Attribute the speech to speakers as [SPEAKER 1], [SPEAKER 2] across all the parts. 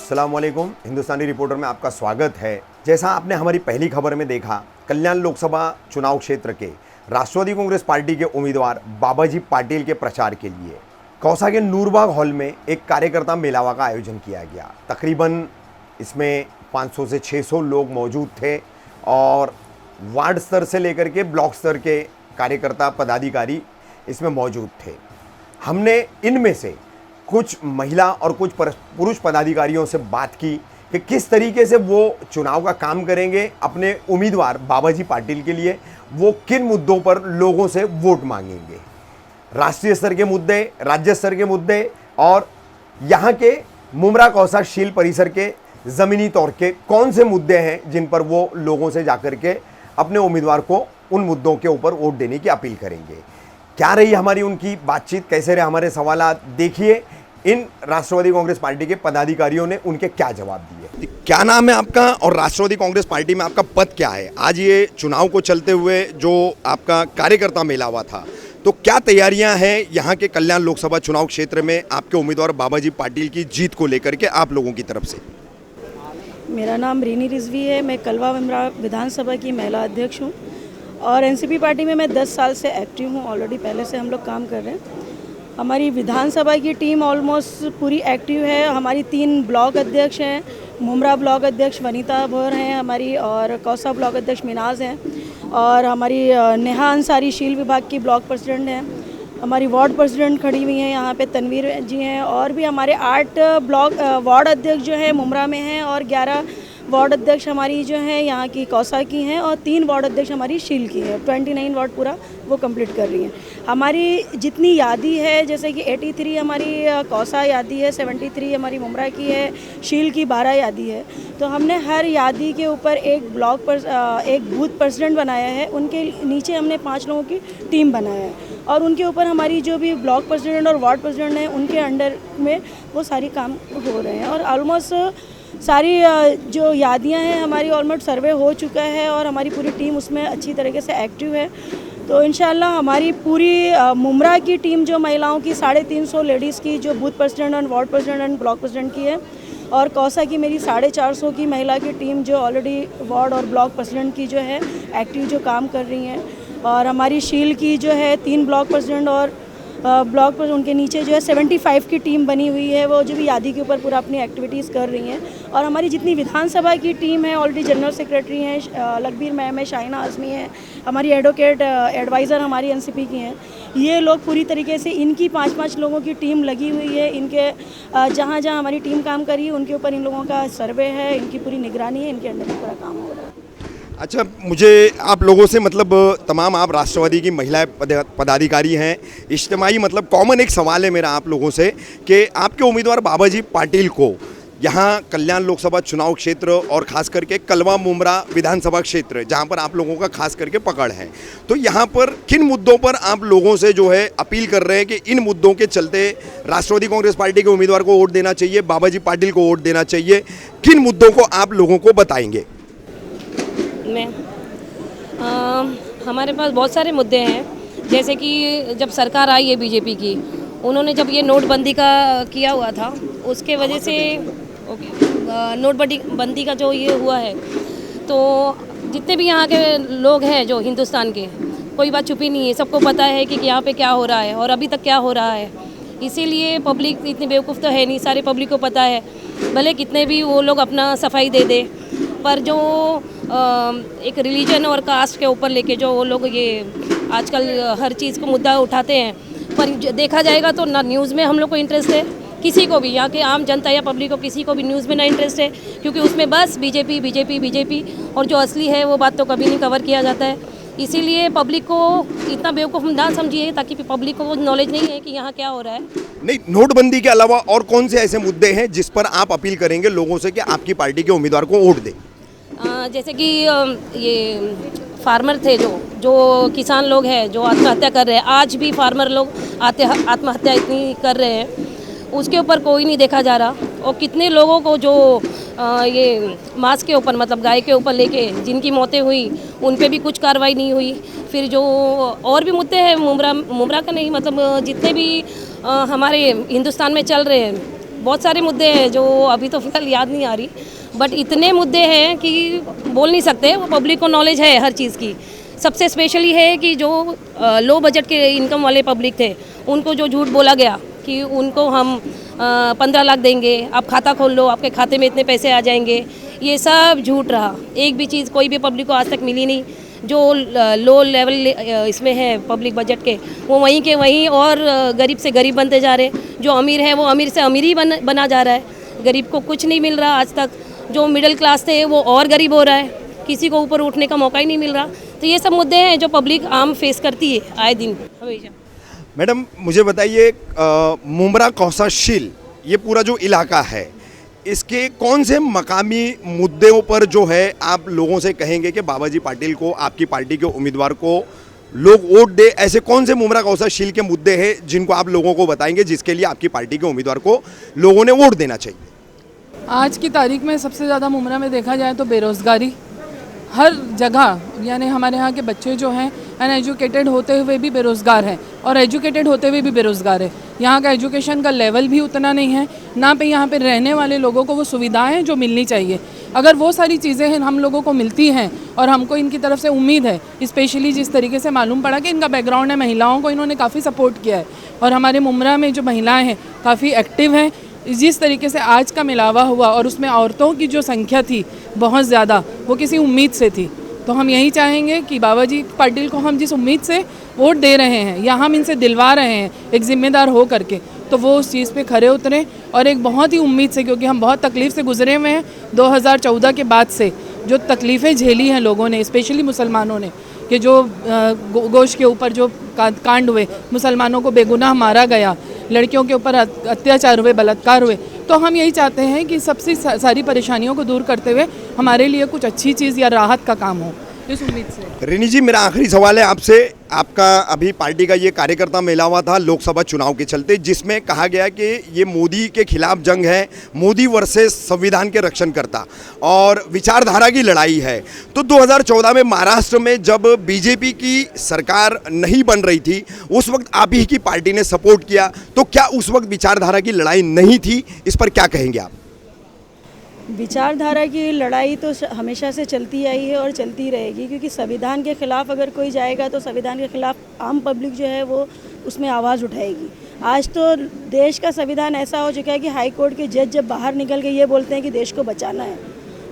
[SPEAKER 1] अस्सलाम वालेकुम। हिंदुस्तानी रिपोर्टर में आपका स्वागत है। जैसा आपने हमारी पहली खबर में देखा, कल्याण लोकसभा चुनाव क्षेत्र के राष्ट्रवादी कांग्रेस पार्टी के उम्मीदवार बाबाजी पाटिल के प्रचार के लिए कौसा के नूरबाग हॉल में एक कार्यकर्ता मेलावा का आयोजन किया गया। तकरीबन इसमें 500 से 600 लोग मौजूद थे और वार्ड स्तर से लेकर के ब्लॉक स्तर के कार्यकर्ता पदाधिकारी इसमें मौजूद थे। हमने इनमें से कुछ महिला और कुछ पुरुष पदाधिकारियों से बात की कि किस तरीके से वो चुनाव का काम करेंगे, अपने उम्मीदवार बाबाजी पाटिल के लिए वो किन मुद्दों पर लोगों से वोट मांगेंगे। राष्ट्रीय स्तर के मुद्दे, राज्य स्तर के मुद्दे और यहाँ के मुमरा कौसा शील परिसर के ज़मीनी तौर के कौन से मुद्दे हैं जिन पर वो लोगों से जाकर के अपने उम्मीदवार को उन मुद्दों के ऊपर वोट देने की अपील करेंगे। क्या रही हमारी उनकी बातचीत, कैसे रहे हमारे सवालात, देखिए इन राष्ट्रवादी कांग्रेस पार्टी के पदाधिकारियों ने उनके क्या जवाब दिए। क्या नाम है आपका और राष्ट्रवादी कांग्रेस पार्टी में आपका पद क्या है? आज ये चुनाव को चलते हुए जो आपका कार्यकर्ता मेला हुआ था, तो क्या तैयारियां हैं यहाँ के कल्याण लोकसभा चुनाव क्षेत्र में आपके उम्मीदवार बाबाजी पाटिल की जीत को लेकर के आप लोगों की तरफ से?
[SPEAKER 2] मेरा नाम रीनी रिजवी है। मैं कलवा मुमरा विधानसभा की महिला अध्यक्ष हूँ और एनसीपी पार्टी में मैं 10 साल से एक्टिव हूँ। ऑलरेडी पहले से हम लोग काम कर रहे हैं। हमारी विधानसभा की टीम ऑलमोस्ट पूरी एक्टिव है। हमारी 3 ब्लॉक अध्यक्ष हैं। मुमरा ब्लॉक अध्यक्ष वनीता भोर हैं हमारी, और कौसा ब्लॉक अध्यक्ष मिनाज हैं, और हमारी नेहा अंसारी शील विभाग की ब्लॉक प्रेसिडेंट हैं। हमारी वार्ड प्रेसिडेंट खड़ी हुई हैं यहाँ पे, तनवीर जी हैं, और भी हमारे 8 ब्लॉक वार्ड अध्यक्ष जो हैं मुमरा में हैं, और 11 वार्ड अध्यक्ष हमारी जो हैं यहाँ की कौसा की हैं, और 3 वार्ड अध्यक्ष हमारी शील की है। 29 वार्ड पूरा वो कंप्लीट कर रही हैं। हमारी जितनी यादी है, जैसे कि 83 हमारी कौसा यादी है, 73 हमारी मुमरा की है, शील की 12 यादी है। तो हमने हर यादी के ऊपर एक ब्लॉक पर एक बूथ प्रेसिडेंट बनाया है। उनके नीचे हमने 5 लोगों की टीम बनाया है, और उनके ऊपर हमारी जो भी ब्लॉक प्रेसिडेंट और वार्ड प्रेसिडेंट हैं उनके अंडर में वो सारी काम हो रहे हैं। और ऑलमोस्ट सारी जो यादियां हैं हमारी ऑलमोस्ट सर्वे हो चुका है, और हमारी पूरी टीम उसमें अच्छी तरीके से एक्टिव है। तो इंशाल्लाह हमारी पूरी मुमरा की टीम जो महिलाओं की 350 लेडीज़ की जो बूथ प्रेसिडेंट और ward president and block president की है, और कौसा की मेरी 450 की महिला की टीम जो ऑलरेडी वार्ड और ब्लॉक प्रेसिडेंट की जो है एक्टिव जो काम कर रही हैं। और हमारी शील की जो है 3 ब्लॉक प्रेसिडेंट और ब्लॉक पर उनके नीचे जो है 75 की टीम बनी हुई है, वो जो भी यादी के ऊपर पूरा अपनी एक्टिविटीज़ कर रही हैं। और हमारी जितनी विधानसभा की टीम है, ऑलरेडी जनरल सेक्रेटरी हैं लखबीर मैम है, शाइना आज़मी है, हमारी एडवोकेट एडवाइज़र हमारी एनसीपी की हैं। ये लोग पूरी तरीके से इनकी 5-5 लोगों की टीम लगी हुई है। इनके जहाँ जहाँ हमारी टीम काम करी है उनके ऊपर इन लोगों का सर्वे है, इनकी पूरी निगरानी है, इनके अंडर में पूरा काम हो रहा है।
[SPEAKER 1] अच्छा, मुझे आप लोगों से मतलब तमाम आप राष्ट्रवादी की महिला पदाधिकारी हैं, इज्तिमाई मतलब कॉमन एक सवाल है मेरा आप लोगों से कि आपके उम्मीदवार बाबाजी पाटिल को यहाँ कल्याण लोकसभा चुनाव क्षेत्र और ख़ास करके कलवा मुमरा विधानसभा क्षेत्र जहाँ पर आप लोगों का खास करके पकड़ है, तो यहाँ पर किन मुद्दों पर आप लोगों से जो है अपील कर रहे हैं कि इन मुद्दों के चलते राष्ट्रवादी कांग्रेस पार्टी के उम्मीदवार को वोट देना चाहिए, बाबाजी पाटिल को वोट देना चाहिए, किन मुद्दों को आप लोगों को बताएंगे?
[SPEAKER 3] हमारे पास बहुत सारे मुद्दे हैं। जैसे कि जब सरकार आई है बीजेपी की, उन्होंने जब ये नोटबंदी का किया हुआ था, उसके वजह से नोटबंदी का जो ये हुआ है, तो जितने भी यहाँ के लोग हैं जो हिंदुस्तान के, कोई बात छुपी नहीं है, सबको पता है कि यहाँ पे क्या हो रहा है और अभी तक क्या हो रहा है। इसीलिए पब्लिक इतनी बेवकूफ़ तो है नहीं, सारे पब्लिक को पता है। भले कितने भी वो लोग अपना सफाई दे दे, पर जो एक रिलीजन और कास्ट के ऊपर लेके जो वो लोग ये आजकल हर चीज़ को मुद्दा उठाते हैं, पर देखा जाएगा तो ना न्यूज़ में हम लोग को इंटरेस्ट है, किसी को भी यहाँ के आम जनता या पब्लिक को किसी को भी न्यूज़ में ना इंटरेस्ट है, क्योंकि उसमें बस बीजेपी बीजेपी बीजेपी, और जो असली है वो बात तो कभी नहीं कवर किया जाता है। इसीलिए पब्लिक को इतना बेवकूफ़ ना समझिए, ताकि पब्लिक को वो नॉलेज नहीं है कि यहाँ क्या हो रहा है।
[SPEAKER 1] नहीं, नोटबंदी के अलावा और कौन से ऐसे मुद्दे हैं जिस पर आप अपील करेंगे लोगों से कि आपकी पार्टी के उम्मीदवार को वोट दें?
[SPEAKER 3] जैसे कि ये फार्मर थे जो किसान लोग हैं जो आत्महत्या कर रहे हैं, आज भी फार्मर लोग आत्महत्या इतनी कर रहे हैं, उसके ऊपर कोई नहीं देखा जा रहा। और कितने लोगों को जो ये मांस के ऊपर मतलब गाय के ऊपर लेके जिनकी मौतें हुई, उन पे भी कुछ कार्रवाई नहीं हुई। फिर जो और भी मुद्दे हैं मुमरा का नहीं, मतलब जितने भी हमारे हिंदुस्तान में चल रहे हैं, बहुत सारे मुद्दे हैं जो अभी तो फिलहाल याद नहीं आ रही, बट इतने मुद्दे हैं कि बोल नहीं सकते। वो पब्लिक को नॉलेज है हर चीज़ की। सबसे स्पेशली है कि जो लो बजट के इनकम वाले पब्लिक थे, उनको जो झूठ बोला गया कि उनको हम 15 लाख देंगे, आप खाता खोल लो, आपके खाते में इतने पैसे आ जाएंगे, ये सब झूठ रहा। एक भी चीज़ कोई भी पब्लिक को आज तक मिली नहीं। जो लो लेवल इसमें है पब्लिक बजट के, वो वहीं के वहीं और गरीब से गरीब बनते जा रहे। जो अमीर है वो अमीर से अमीर ही बना जा रहा है। गरीब को कुछ नहीं मिल रहा आज तक। जो मिडिल क्लास थे वो और गरीब हो रहा है, किसी को ऊपर उठने का मौका ही नहीं मिल रहा। तो ये सब मुद्दे हैं जो पब्लिक आम फेस करती है आए दिन हमेशा।
[SPEAKER 1] मैडम मुझे बताइए, मुमरा कौसा शील ये पूरा जो इलाका है, इसके कौन से मकामी मुद्दों पर जो है आप लोगों से कहेंगे कि बाबाजी पाटिल को, आपकी पार्टी के उम्मीदवार को लोग वोट दे? ऐसे कौन से मुमरा कौसा शील के मुद्दे हैं जिनको आप लोगों को बताएंगे जिसके लिए आपकी पार्टी के उम्मीदवार को लोगों ने वोट देना चाहिए?
[SPEAKER 4] आज की तारीख में सबसे ज़्यादा मुमरा में देखा जाए तो बेरोज़गारी हर जगह, यानी हमारे यहाँ के बच्चे जो हैं अनएजुकेटेड होते हुए भी बेरोज़गार हैं और एजुकेटेड होते हुए भी बेरोज़गार है। यहाँ का एजुकेशन का लेवल भी उतना नहीं है, ना पे यहाँ पे रहने वाले लोगों को वो सुविधाएं जो मिलनी चाहिए। अगर वो सारी चीज़ें हैं हम लोगों को मिलती हैं और हमको इनकी तरफ से उम्मीद है, स्पेशली जिस तरीके से मालूम पड़ा कि इनका बैकग्राउंड है, महिलाओं को इन्होंने काफ़ी सपोर्ट किया है और हमारे मुमरा में जो महिलाएँ हैं काफ़ी एक्टिव हैं। जिस तरीके से आज का मिलावा हुआ और उसमें औरतों की जो संख्या थी बहुत ज़्यादा, वो किसी उम्मीद से थी। तो हम यही चाहेंगे कि बाबाजी पाटिल को हम जिस उम्मीद से वोट दे रहे हैं या हम इनसे दिलवा रहे हैं एक ज़िम्मेदार हो करके, तो वो उस चीज़ पे खरे उतरें और एक बहुत ही उम्मीद से, क्योंकि हम बहुत तकलीफ़ से गुजरे हुए हैं 2014 के बाद से। जो तकलीफ़ें झेली हैं लोगों ने, स्पेशली मुसलमानों ने, कि जो गोश्त के ऊपर जो कांड हुए, मुसलमानों को बेगुनाह मारा गया, लड़कियों के ऊपर अत्याचार हुए, बलात्कार हुए, तो हम यही चाहते हैं कि सबसे सारी परेशानियों को दूर करते हुए हमारे लिए कुछ अच्छी चीज़ या राहत का काम हो, इस उम्मीद से।
[SPEAKER 1] रेनी जी, मेरा आखिरी सवाल है आपसे। आपका अभी पार्टी का ये कार्यकर्ता मेलावा था लोकसभा चुनाव के चलते, जिसमें कहा गया कि ये मोदी के खिलाफ जंग है, मोदी वर्सेस संविधान के रक्षणकर्ता और विचारधारा की लड़ाई है। तो 2014 में महाराष्ट्र में जब बीजेपी की सरकार नहीं बन रही थी, उस वक्त आप ही की पार्टी ने सपोर्ट किया, तो क्या उस वक्त विचारधारा की लड़ाई नहीं थी? इस पर क्या कहेंगे आप?
[SPEAKER 2] विचारधारा की लड़ाई तो हमेशा से चलती आई है और चलती रहेगी, क्योंकि संविधान के खिलाफ अगर कोई जाएगा तो संविधान के खिलाफ आम पब्लिक जो है वो उसमें आवाज़ उठाएगी। आज तो देश का संविधान ऐसा हो चुका है कि हाई कोर्ट के जज जब बाहर निकल के ये बोलते हैं कि देश को बचाना है,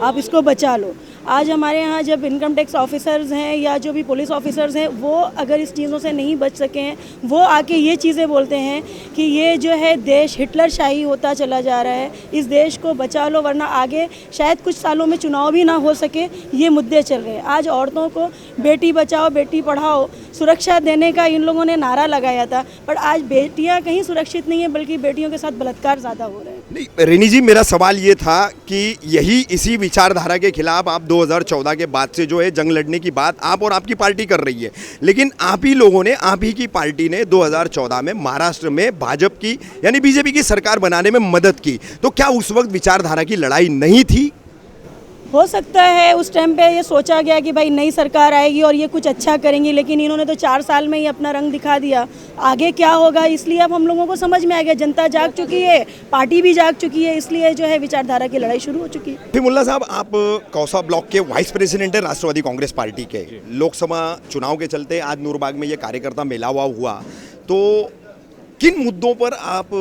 [SPEAKER 2] आप इसको बचा लो। आज हमारे यहाँ जब इनकम टैक्स ऑफिसर्स हैं या जो भी पुलिस ऑफिसर्स हैं, वो अगर इस चीज़ों से नहीं बच सके हैं, वो आके ये चीज़ें बोलते हैं कि ये जो है देश हिटलर शाही होता चला जा रहा है, इस देश को बचा लो वरना आगे शायद कुछ सालों में चुनाव भी ना हो सके। ये मुद्दे चल रहे हैं। आज औरतों को बेटी बचाओ बेटी पढ़ाओ सुरक्षा देने का इन लोगों ने नारा लगाया था, पर आज बेटियां कहीं सुरक्षित नहीं है, बल्कि बेटियों के साथ बलात्कार ज़्यादा हो रहे हैं।
[SPEAKER 1] नहीं रेनी जी, मेरा सवाल ये था कि इसी विचारधारा के खिलाफ आप 2014 के बाद से जो है जंग लड़ने की बात आप और आपकी पार्टी कर रही है, लेकिन आप ही की पार्टी ने 2014 में महाराष्ट्र में भाजपा की यानी बीजेपी की सरकार बनाने में मदद की। तो क्या उस वक्त विचारधारा की लड़ाई नहीं थी?
[SPEAKER 2] हो सकता है उस टाइम पे ये सोचा गया कि भाई नई सरकार आएगी और ये कुछ अच्छा करेंगी, लेकिन इन्होंने तो 4 साल में ही अपना रंग दिखा दिया। आगे क्या होगा, इसलिए अब हम लोगों को समझ में आ गया, जनता जाग चुकी है, पार्टी भी जाग चुकी है, इसलिए जो है विचारधारा की लड़ाई शुरू हो चुकी है।
[SPEAKER 1] फिमुल्ला साहब, आप कौसा ब्लॉक के वाइस प्रेसिडेंट है राष्ट्रवादी कांग्रेस पार्टी के। लोकसभा चुनाव के चलते आज नूरबाग में ये कार्यकर्ता मेलावा हुआ, तो किन मुद्दों पर आप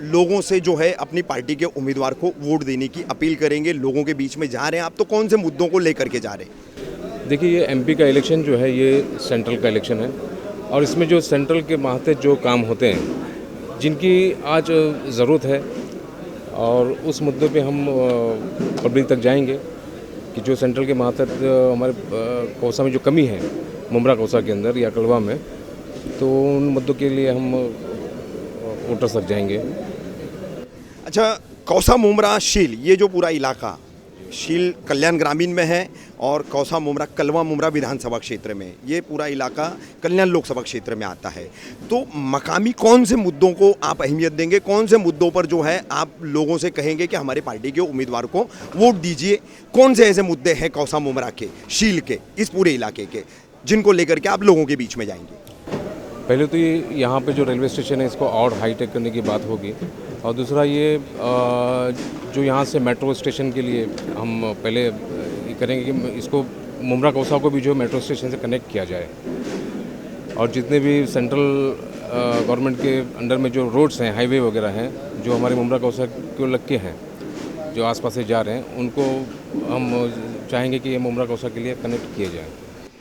[SPEAKER 1] लोगों से जो है अपनी पार्टी के उम्मीदवार को वोट देने की अपील करेंगे? लोगों के बीच में जा रहे हैं आप, तो कौन से मुद्दों को लेकर के जा रहे हैं?
[SPEAKER 5] देखिए, ये एमपी का इलेक्शन जो है ये सेंट्रल का इलेक्शन है और इसमें जो सेंट्रल के मातहत जो काम होते हैं, जिनकी आज ज़रूरत है, और उस मुद्दे पे हम पब्लिक तक जाएंगे कि जो सेंट्रल के मातहत हमारे कौसा में जो कमी है, मुमरा कौसा के अंदर या कलवा में, तो उन मुद्दों के लिए हम वोटर्स तक जाएंगे।
[SPEAKER 1] अच्छा, कौसा मुमरा शील ये जो पूरा इलाका, शील कल्याण ग्रामीण में है और कौसा मुमरा कलवा मुमरा विधानसभा क्षेत्र में, ये पूरा इलाका कल्याण लोकसभा क्षेत्र में आता है। तो मकामी कौन से मुद्दों को आप अहमियत देंगे? कौन से मुद्दों पर जो है आप लोगों से कहेंगे कि हमारे पार्टी के उम्मीदवार को वोट दीजिए? कौन से ऐसे मुद्दे हैं कौसा मुमरा के, शील के, इस पूरे इलाके के, जिनको लेकर के आप लोगों के बीच में जाएंगे?
[SPEAKER 5] पहले तो ये यहाँ पे जो रेलवे स्टेशन है इसको और हाईटेक करने की बात होगी, और दूसरा ये जो यहाँ से मेट्रो स्टेशन के लिए हम पहले ये करेंगे कि इसको मुमरा कौसा को भी जो मेट्रो स्टेशन से कनेक्ट किया जाए, और जितने भी सेंट्रल गवर्नमेंट के अंडर में जो रोड्स हैं, हाईवे वगैरह हैं, जो हमारे मुमरा कौसा को लग के हैं, जो आसपास से जा रहे हैं, उनको हम चाहेंगे कि ये मुमरा कौसा के लिए कनेक्ट किए जाएँ।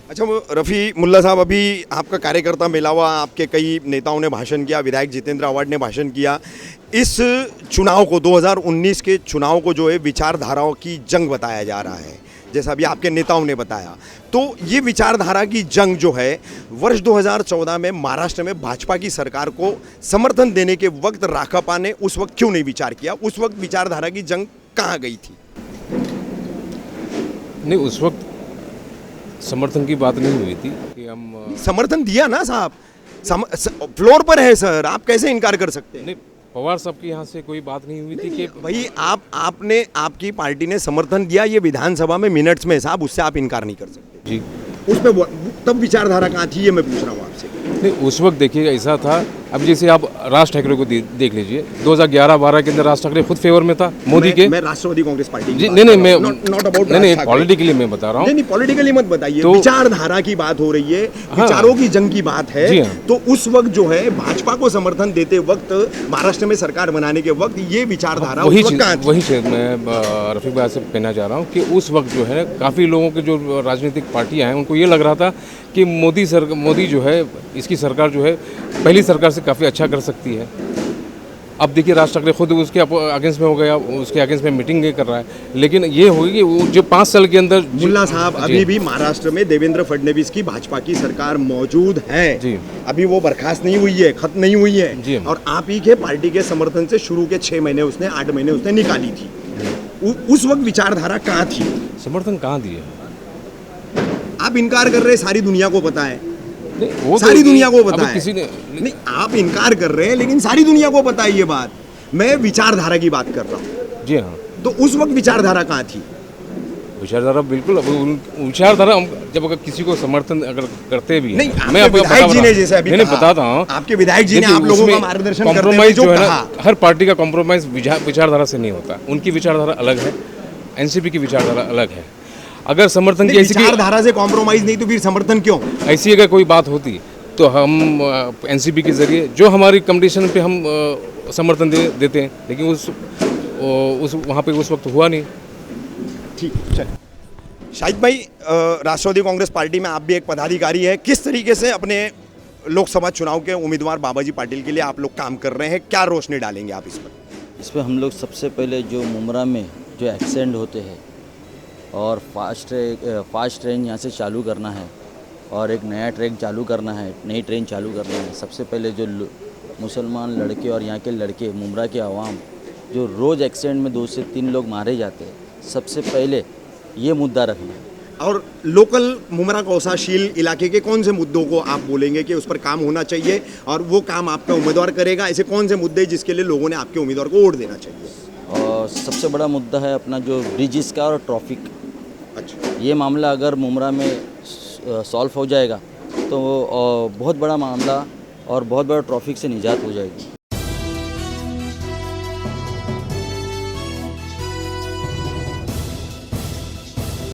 [SPEAKER 1] अच्छा रफ़ी मुल्ला साहब, अभी आपका कार्यकर्ता मेला हुआ, आपके कई नेताओं ने भाषण किया, विधायक जितेंद्र आव्हाड ने भाषण किया। इस चुनाव को 2019 के चुनाव को जो है विचारधाराओं की जंग बताया जा रहा है, जैसा अभी आपके नेताओं ने बताया। तो ये विचारधारा की जंग जो है वर्ष 2014 में महाराष्ट्र में भाजपा की सरकार को समर्थन देने के वक्त राकापा ने उस वक्त क्यों नहीं विचार किया? उस वक्त विचारधारा की जंग कहाँ गई थी?
[SPEAKER 5] नहीं, उस वक्त समर्थन की बात नहीं हुई थी कि हम
[SPEAKER 1] समर्थन दिया ना साहब, फ्लोर पर है सर, आप कैसे इनकार कर सकते हैं?
[SPEAKER 5] नहीं, पवार साहब की यहाँ से कोई बात नहीं हुई थी कि
[SPEAKER 1] भाई आपने, आपकी पार्टी ने समर्थन दिया, ये विधानसभा में मिनट्स में साहब, उससे आप इनकार नहीं कर सकते
[SPEAKER 5] जी।
[SPEAKER 1] उसमें तब विचारधारा कहाँ थी, ये मैं पूछ रहा हूँ आपसे।
[SPEAKER 5] नहीं, उस वक्त देखिएगा ऐसा था, अब जैसे आप राज ठाकरे को देख लीजिए, 2011-12 के अंदर राज ठाकरे खुद फेवर में था मोदी के।
[SPEAKER 1] मैं राष्ट्रवादी कांग्रेस पार्टी
[SPEAKER 5] जी नहीं, मैं
[SPEAKER 1] नॉट अबाउट,
[SPEAKER 5] नहीं पॉलिटिकली मैं बता रहा हूँ।
[SPEAKER 1] नहीं पॉलिटिकली मत बताइए,
[SPEAKER 5] तो
[SPEAKER 1] विचारधारा की बात हो रही है, विचारों की जंग की बात है।
[SPEAKER 5] जी हाँ।
[SPEAKER 1] तो उस वक्त जो है भाजपा को समर्थन देते वक्त, महाराष्ट्र में सरकार बनाने के वक्त, ये विचारधारा
[SPEAKER 5] वही चीज़ मैं रफीक भाई से कहना चाह रहा हूँ कि उस वक्त जो है काफ़ी लोगों के जो राजनीतिक पार्टियाँ हैं, उनको ये लग रहा था कि मोदी जो है, इसकी सरकार जो है पहली सरकार से काफ़ी अच्छा कर सकती है। अब देखिए राज ठाकरे खुद उसके अगेंस्ट में हो गया, उसके अगेंस्ट में मीटिंग कर रहा है, लेकिन ये होगी कि वो जो 5 साल के अंदर
[SPEAKER 1] मुल्ला साहब अभी भी महाराष्ट्र में देवेंद्र फडणवीस की भाजपा की सरकार मौजूद है
[SPEAKER 5] जी।
[SPEAKER 1] अभी वो बर्खास्त नहीं हुई है, खत्म नहीं हुई है
[SPEAKER 5] जी।
[SPEAKER 1] और आप ही के पार्टी के समर्थन से शुरू के 6 महीने उसने 8 महीने उसने निकाली थी। उस वक्त विचारधारा कहाँ थी?
[SPEAKER 5] समर्थन कहाँ दिए?
[SPEAKER 1] आप इनकार कर रहे हैं, सारी दुनिया को पता है,
[SPEAKER 5] नहीं, वो
[SPEAKER 1] सारी दुनिया को
[SPEAKER 5] अभी
[SPEAKER 1] पता है।
[SPEAKER 5] किसी ने
[SPEAKER 1] नहीं, आप इनकार कर रहे हैं लेकिन सारी दुनिया को पता है ये बात। मैं विचारधारा की बात कर रहा हूँ।
[SPEAKER 5] जी हाँ,
[SPEAKER 1] तो उस वक्त विचारधारा कहाँ थी?
[SPEAKER 5] विचारधारा बिल्कुल, विचारधारा जब अगर किसी को समर्थन अगर करते भी
[SPEAKER 1] नहीं,
[SPEAKER 5] मैं
[SPEAKER 1] आपके विधायक जी ने जैसे अभी
[SPEAKER 5] नहीं
[SPEAKER 1] कहा,
[SPEAKER 5] बताता हूँ,
[SPEAKER 1] आपके विधायक जी ने आप लोगों का मार्गदर्शन करते हुए
[SPEAKER 5] कॉम्प्रोमाइज
[SPEAKER 1] जो
[SPEAKER 5] जो है
[SPEAKER 1] कहा,
[SPEAKER 5] ना, हर पार्टी का कॉम्प्रोमाइज विचारधारा से नहीं होता। उनकी विचारधारा अलग है, एनसीपी की विचारधारा अलग है। अगर समर्थन की ऐसी
[SPEAKER 1] विचारधारा से कॉम्प्रोमाइज नहीं तो फिर समर्थन क्यों?
[SPEAKER 5] ऐसी अगर कोई बात होती तो हम एनसीपी के जरिए जो हमारी कंडीशन पे हम समर्थन देते हैं, लेकिन उस वहाँ पे उस वक्त हुआ नहीं।
[SPEAKER 1] ठीक, चलिए। शाहिद भाई, राष्ट्रवादी कांग्रेस पार्टी में आप भी एक पदाधिकारी है, किस तरीके से अपने लोकसभा चुनाव के उम्मीदवार बाबाजी पाटिल के लिए आप लोग काम कर रहे हैं, क्या रोशनी डालेंगे आप इस पर?
[SPEAKER 6] इस पर हम लोग सबसे पहले जो मुमरा में जो एक्सीडेंट होते हैं और फास्ट ट्रेन यहाँ से चालू करना है और एक नया ट्रेन चालू करना है, नई ट्रेन चालू करना है। सबसे पहले जो मुसलमान लड़के और यहाँ के लड़के, मुमरा के आवाम जो रोज़ एक्सीडेंट में 2 से 3 लोग मारे जाते हैं, सबसे पहले ये मुद्दा रखना है।
[SPEAKER 1] और लोकल मुमरा कौसाशील इलाके के कौन से मुद्दों को आप बोलेंगे कि उस पर काम होना चाहिए और वो काम आपका उम्मीदवार करेगा? ऐसे कौन से मुद्दे जिसके लिए लोगों ने आपके उम्मीदवार को वोट देना चाहिए?
[SPEAKER 6] और सबसे बड़ा मुद्दा है अपना जो ब्रिजेस का और ट्रैफिक।
[SPEAKER 1] अच्छा,
[SPEAKER 6] ये मामला अगर मुमरा में सॉल्व हो जाएगा तो बहुत बड़ा मामला और बहुत बड़ा ट्रैफिक से निजात हो जाएगी।